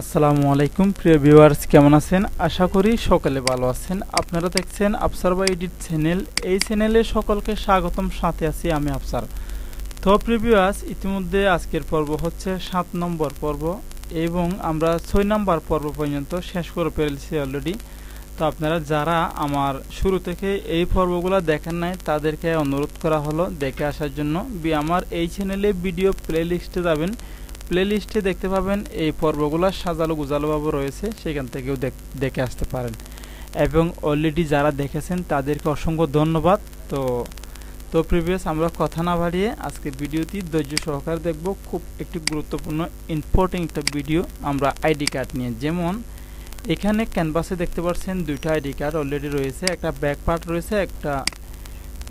আসসালামু আলাইকুম প্রিয় ভিউয়ার্স, কেমন আছেন? আশা করি সকলে ভালো আছেন। আপনারা দেখছেন আফসার বাই এডিট চ্যানেল। এই চ্যানেলে সকলকে স্বাগতম, সাথে আছি আমি আফসার। তো প্রিয় ভিউয়ার্স, ইতিমধ্যে আজকের পর্ব হচ্ছে 7 নম্বর পর্ব এবং আমরা 6 নম্বর পর্ব পর্যন্ত শেষ করে ফেলেছি অলরেডি। তো আপনারা যারা আমার শুরু থেকে এই পর্বগুলো দেখেন নাই তাদেরকে অনুরোধ করা হলো দেখে আসার জন্য। আমার এই চ্যানেলে ভিডিও প্লেলিস্টে যাবেন, প্লেলিস্টে দেখতে পাবেন এই পর্বগুলো সাজালো গুজালোভাবে রয়েছে, সেখান থেকেও দেখে আসতে পারেন। এবং অলরেডি যারা দেখেছেন তাদেরকে অসংখ্য ধন্যবাদ। তো প্রিভিয়াস আমরা কথা না বাড়িয়ে আজকে ভিডিওটি ধৈর্য সহকারে দেখব। খুব একটি গুরুত্বপূর্ণ ইম্পর্টেন্ট একটা ভিডিও আমরা আইডি কার্ড নিয়ে। যেমন এখানে ক্যানভাসে দেখতে পাচ্ছেন দুইটা আইডি কার্ড অলরেডি রয়েছে, একটা ব্যাক পার্ট রয়েছে, একটা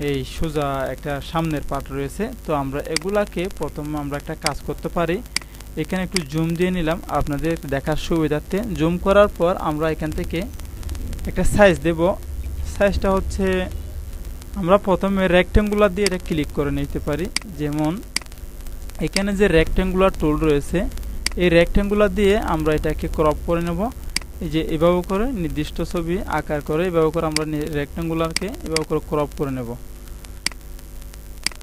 এই সোজা একটা সামনের পার্ট রয়েছে। তো আমরা এগুলাকে প্রথমে আমরা একটা কাজ করতে পারি। এখানে একটু জুম দিয়ে নিলাম আপনাদের দেখার সুবিধার্থে। জুম করার পর আমরা এখান থেকে একটা সাইজ দেব। সাইজটা হচ্ছে আমরা প্রথমে রেক্ট্যাঙ্গুলার দিয়ে এটা ক্লিক করে নিতে পারি। যেমন এখানে যে রেক্ট্যাঙ্গুলার টুল রয়েছে, এই রেক্ট্যাঙ্গুলার দিয়ে আমরা এটাকে ক্রপ করে নেব। এই যে এভাবে করে নির্দিষ্ট ছবি আকার করে এভাবে করে আমরা রেক্ট্যাঙ্গুলারকে এভাবে করে ক্রপ করে নেব।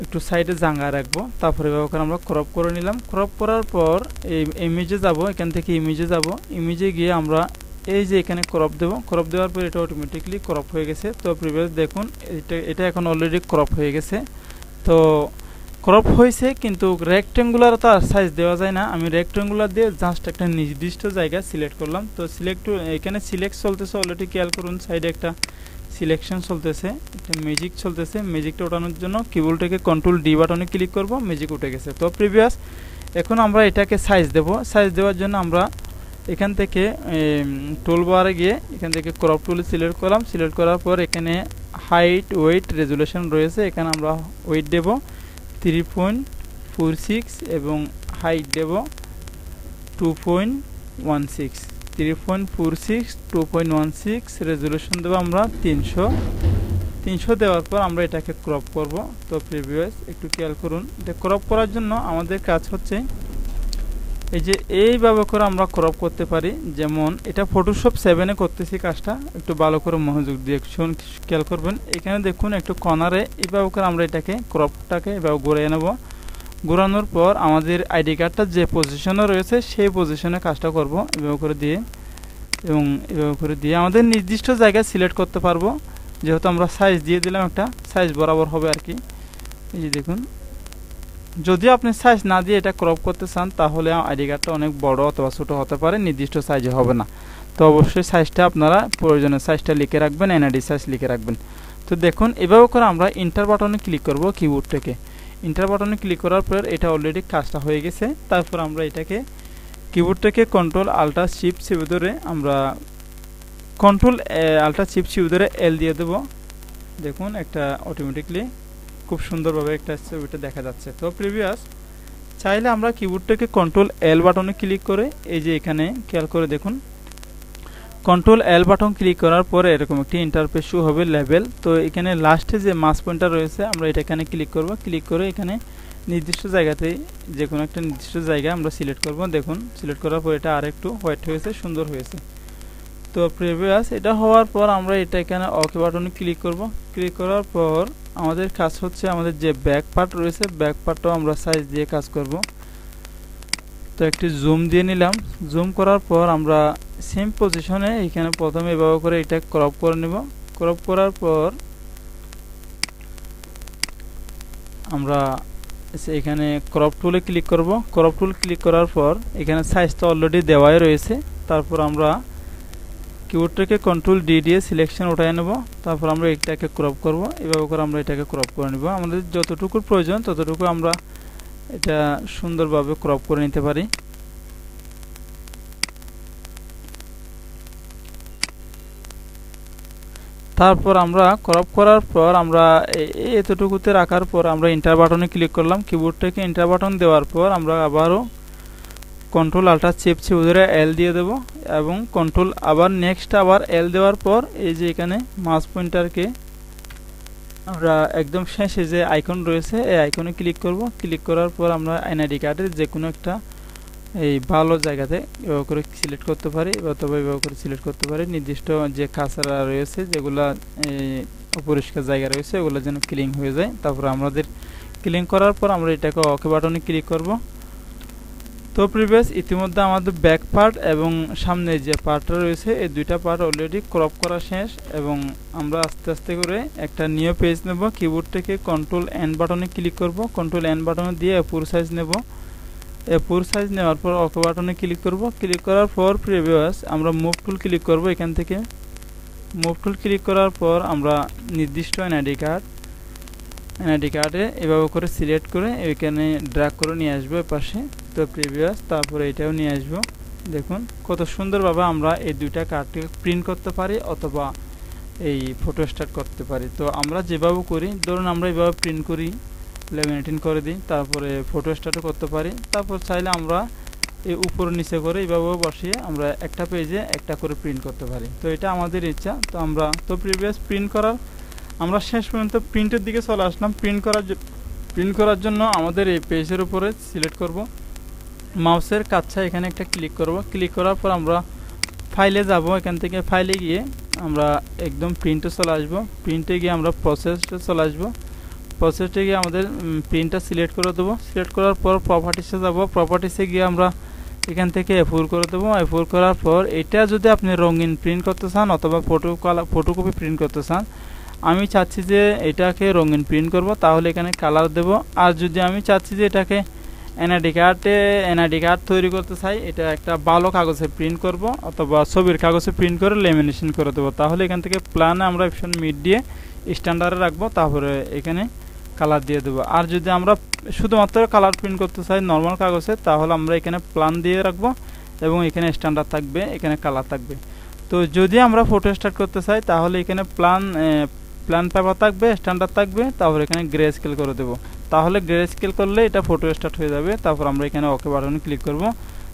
একটু সাইডে জাঙ্গা রাখবো, তারপরে এভাবে করে আমরা ক্রপ করে নিলাম। ক্রপ করার পর এই ইমেজে যাব, এখান থেকে ইমেজে যাব। ইমেজে গিয়ে আমরা এই যে এখানে ক্রপ দেব। ক্রপ দেওয়ার পর এটা অটোমেটিকলি ক্রপ হয়ে গেছে। তো প্রিভিয়াস দেখুন এটা এখন অলরেডি ক্রপ হয়ে গেছে। তো ক্রপ হয়েছে, কিন্তু রেক্ট্যাঙ্গুলার তো আর সাইজ দেওয়া যায় না। আমি রেক্ট্যাঙ্গুলার দিয়ে জাস্ট একটা নির্দিষ্ট জায়গা সিলেক্ট করলাম। তো এখানে সিলেক্ট চলতেছে অলরেডি, খেয়াল করুন সাইডে একটা সিলেকশন চলতেছে, একটা ম্যাজিক চলতেছে। ম্যাজিকটা ওঠানোর জন্য কিবোর্ডটাকে কন্ট্রোল ডি বাটনে ক্লিক করব, ম্যাজিক উঠে গেছে। তো প্রিভিয়াস এখন আমরা এটাকে সাইজ দেব। সাইজ দেওয়ার জন্য আমরা এখান থেকে টুল বারে গিয়ে এখান থেকে ক্রপ টুল সিলেক্ট করলাম। সিলেক্ট করার পর এখানে হাইট, ওয়েট, রেজুলেশন রয়েছে। এখানে আমরা ওয়েট দেব 3.46 এবং হাইট দেব 2.16, 3.46, 2.16, রেজুলেশন দেবো আমরা 300 দেওয়ার পর আমরা এটাকে ক্রপ করব। তো প্রিভিয়াস একটু খেয়াল করুন, এটা ক্রপ করার জন্য আমাদের কাজ হচ্ছে এই যে এইভাবে করে আমরা ক্রপ করতে পারি। যেমন এটা ফটোশপ 7-এ করতেছি কাজটা, একটু ভালো করে মনোযোগ দিয়ে খেয়াল করবেন। এখানে দেখুন একটু কর্নারে এইভাবে করে আমরা এটাকে ক্রপটাকে এভাবে ঘুরিয়ে নেব। ঘোরানোর পর আমাদের আইডি কার্ডটা যে পজিশনে রয়েছে সেই পজিশনে কাজটা করব এভাবে করে দিয়ে, এবং এভাবে করে দিয়ে আমাদের নির্দিষ্ট জায়গায় সিলেক্ট করতে পারবো। যেহেতু আমরা সাইজ দিয়ে দিলাম, একটা সাইজ বরাবর হবে আর কি। এই যে দেখুন, যদি আপনি সাইজ না দিয়ে এটা ক্রপ করতে চান তাহলে আইডি কার্ডটা অনেক বড় অথবা ছোট হতে পারে, নির্দিষ্ট সাইজে হবে না। তো অবশ্যই সাইজটা আপনারা প্রয়োজনীয় সাইজটা লিখে রাখবেন, এনআইডি সাইজ লিখে রাখবেন। তো দেখুন এভাবে করে আমরা ইন্টার বাটনে ক্লিক করব কিবোর্ড থেকে। ইন্টার বাটনে ক্লিক করার পর এটা অলরেডি কাজটা হয়ে গেছে। তারপর আমরা এটাকে কিবোর্ড থেকে কন্ট্রোল আল্টা শিফট চিপে ধরে আমরা কন্ট্রোল আল্টা শিফট চিপে ধরে এল দিয়ে দেব। দেখুন একটা অটোমেটিকলি খুব সুন্দরভাবে একটা ছবিটা দেখা যাচ্ছে। তো প্রিভিয়াস চাইলে আমরা কিবোর্ডটাকে কন্ট্রোল এল বাটনে ক্লিক করে এই যে এখানে খেয়াল করে দেখুন, কন্ট্রোল এল বাটন ক্লিক করার পরে এরকম একটি ইন্টারফেস শো হবে লেভেল। তো এখানে লাস্টে যে মাস পয়েন্টার রয়েছে আমরা এটা এখানে ক্লিক করব। ক্লিক করে এখানে নির্দিষ্ট জায়গাতে যে কোনো একটা নির্দিষ্ট জায়গা আমরা সিলেক্ট করব। দেখুন সিলেক্ট করার পর এটা আরেকটু হোয়াইট হয়েছে, সুন্দর হয়েছে। তো প্রিভিয়াস এটা হওয়ার পর আমরা এটা এখানে ওকে বাটনে ক্লিক করব। ক্লিক করার পর আমাদের কাজ হচ্ছে আমাদের যে ব্যাক পার্ট রয়েছে ব্যাক পার্টটাও আমরা সাইজ দিয়ে কাজ করব। তো একটু জুম দিয়ে নিলাম। জুম করার পর আমরা সেম পজিশনে এখানে প্রথমে এভাবে করে এটা ক্রপ করে নেব। ক্রপ করার পর আমরা এখানে ক্রপ টুলে ক্লিক করব। ক্রপ টুল ক্লিক করার পর এখানে সাইজটা অলরেডি দেওয়াই রয়েছে। তারপর আমরা কিবোর্ডটাকে কন্ট্রোল ডি দিয়ে সিলেকশন উঠায় নেব। তারপর আমরা এটাকে ক্রপ করব। এভাবে করে আমরা এটাকে ক্রপ করে নেব। আমাদের যতটুকু প্রয়োজন ততটুকু আমরা এটা সুন্দরভাবে ক্রপ করে নিতে পারি। তারপর আমরা ক্রপ করার পর আমরা এতটুকুতে রাখার পর আমরা ইন্টার বাটনে ক্লিক করলাম। কিবোর্ডটাকে ইন্টার বাটন দেওয়ার পর আমরা আবারও কন্ট্রোল আল্টা চিপে ধরে এল দিয়ে দেব এবং কন্ট্রোল আবার নেক্সট আবার এল দেওয়ার পর এই যে এখানে মাউস পয়েন্টারকে আমরা একদম শেষে যে আইকন রয়েছে এই আইকনে ক্লিক করব। ক্লিক করার পর আমরা এনআইডি কার্ডের যে কোনো একটা এই ভালো জায়গাতে এভাবে করে সিলেক্ট করতে পারি অথবা এভাবে করে সিলেক্ট করতে পারি। নির্দিষ্ট যে কাঁচরা রয়েছে যেগুলো অপরিষ্কার জায়গা রয়েছে ওগুলো যেন ক্লিন হয়ে যায়। তারপর আমাদের ক্লিন করার পর আমরা এটাকে ওকে বাটনে ক্লিক করব। তো প্রিভিয়াস ইতিমধ্যে আমাদের ব্যাক পার্ট এবং সামনে যে পার্টটা রয়েছে এই দুইটা পার্ট অলরেডি ক্রপ করা শেষ এবং আমরা আস্তে আস্তে করে একটা নিউ পেজ নেব। কিবোর্ড থেকে কন্ট্রোল এন বাটনে ক্লিক করব। কন্ট্রোল এন বাটনে দিয়ে এ4 সাইজ নেব। এ4 সাইজ নেওয়ার পর ওকে বাটনে ক্লিক করব। ক্লিক করার পর প্রিভিয়াস আমরা মুভ টুল ক্লিক করব। এখান থেকে মুভ টুল ক্লিক করার পর আমরা নির্দিষ্ট এনআইডি কার্ডে এভাবে করে সিলেক্ট করে এখানে ড্র্যাগ করে নিয়ে আসবো পাশে। তো প্রিভিয়াস তারপরে এটাও নিয়ে আসবো। দেখুন কত সুন্দরভাবে আমরা এই দুইটা কার্ডকে প্রিন্ট করতে পারি অথবা এই ফটো স্টার্ট করতে পারি। তো আমরা যেভাবে করি, ধরুন আমরা এইভাবে প্রিন্ট করি, লেমিনেটিং করে দিই, তারপরে ফটো স্টার্টও করতে পারি। তারপর চাইলে আমরা এই উপর নিচে করে এইভাবে বসিয়ে আমরা একটা পেজে একটা করে প্রিন্ট করতে পারি। তো এটা আমাদের ইচ্ছা। তো আমরা তো প্রিভিয়াস প্রিন্ট করার আমরা শেষ পর্যন্ত প্রিন্টের দিকে চলে আসলাম। প্রিন্ট করার জন্য আমাদের এই পেজের উপরে সিলেক্ট করব, মাউসের কাছে এখানে একটা ক্লিক করব। ক্লিক করার পর আমরা ফাইলে যাব। এখান থেকে ফাইলে গিয়ে আমরা একদম প্রিন্টে চলে আসব। প্রিন্টে গিয়ে আমরা প্রসেসে চলে আসব। প্রসেসে গিয়ে আমাদের প্রিন্টটা সিলেক্ট করে দেবো। সিলেক্ট করার পর প্রপার্টিসে যাব। প্রপার্টিসে গিয়ে আমরা এখান থেকে এ4 করে দেবো। এ4 করার পর এটা যদি আপনি রঙিন প্রিন্ট করতে চান অথবা ফটোকপি প্রিন্ট করতে চান, আমি চাচ্ছি যে এটাকে রঙিন প্রিন্ট করব, তাহলে এখানে কালার দেব। আর যদি আমি চাচ্ছি যে এটাকে এনআইডি কার্ড তৈরি করতে চাই, এটা একটা ভালো কাগজে প্রিন্ট করব অথবা ছবির কাগজে প্রিন্ট করে লেমিনেশন করে দেবো, তাহলে এখান থেকে প্ল্যানে আমরা অপশন মিড দিয়ে স্ট্যান্ডার্ডে রাখবো, তারপরে এখানে কালার দিয়ে দেবো। আর যদি আমরা শুধুমাত্র কালার প্রিন্ট করতে চাই নর্মাল কাগজে, তাহলে আমরা এখানে প্ল্যান দিয়ে রাখবো এবং এখানে স্ট্যান্ডার্ড থাকবে, এখানে কালার থাকবে। তো যদি আমরা ফটো স্টার্ট করতে চাই তাহলে এখানে প্ল্যান পেপার থাকবে, স্ট্যান্ডার্ড থাকবে, তারপর এখানে গ্রে স্কেল করে দেবো। তাহলে গ্রে স্কেল করলে এটা ফটো স্টার্ট হয়ে যাবে। তারপর আমরা এখানে ওকে বাটনে ক্লিক করব।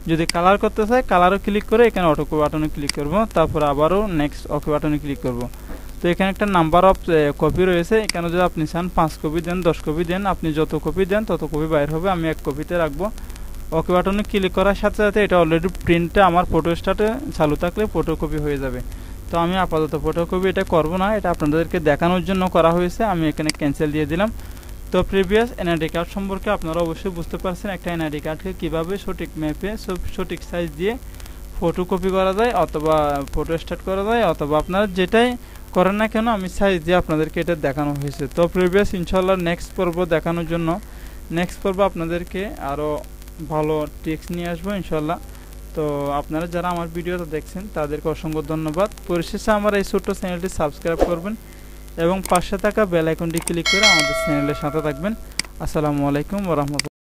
যদি কালার করতে চাই কালারও ক্লিক করে এখানে অটো বাটনে ক্লিক করব। তারপর আবারও নেক্সট ওকে বাটনে ক্লিক করব। তো এখানে একটা নাম্বার অফ কপি রয়েছে। এখানে যদি আপনি চান 5 কপি দেন, 10 কপি দেন, আপনি যত কপি দেন তত কপি বাইর হবে। আমি 1 কপিতে রাখবো। ওকে বাটনে ক্লিক করার সাথে সাথে এটা অলরেডি প্রিন্টটা আমার ফটো স্টার্টে চালু থাকলে ফটোকপি হয়ে যাবে। তো আমি আপাতত ফটোকপি এটা করব না, এটা আপনাদেরকে দেখানোর জন্য করা হয়েছে। আমি এখানে ক্যান্সেল দিয়ে দিলাম। তো প্রিভিয়াস এনআইডি কার্ড সম্পর্কে আপনারা অবশ্যই বুঝতে পারছেন একটা এনআইডি কার্ডকে কীভাবে সঠিক ম্যাপে সঠিক সাইজ দিয়ে ফটোকপি করা যায় অথবা ফটো স্টার্ট করা যায়, অথবা আপনারা যেটাই করেন না কেন আমি সাইজ দিয়ে আপনাদেরকে এটা দেখানো হয়েছে। তো প্রিভিয়াস ইনশাল্লাহ নেক্সট পর্ব দেখানোর জন্য নেক্সট পর্ব আপনাদেরকে আরও ভালো টিপস নিয়ে আসবো ইনশাল্লাহ। তো আপনারা যারা আমার ভিডিওটা দেখছেন তাদেরকে অসংখ্য ধন্যবাদ। পরিশেষে আমার এই ছোট্ট চ্যানেলটি সাবস্ক্রাইব করবেন এবং পাশে থাকা বেল আইকনটি ক্লিক করে আমাদের চ্যানেলের সাথে থাকবেন। আসসালামু আলাইকুম ওয়া রাহমাতুল্লাহ।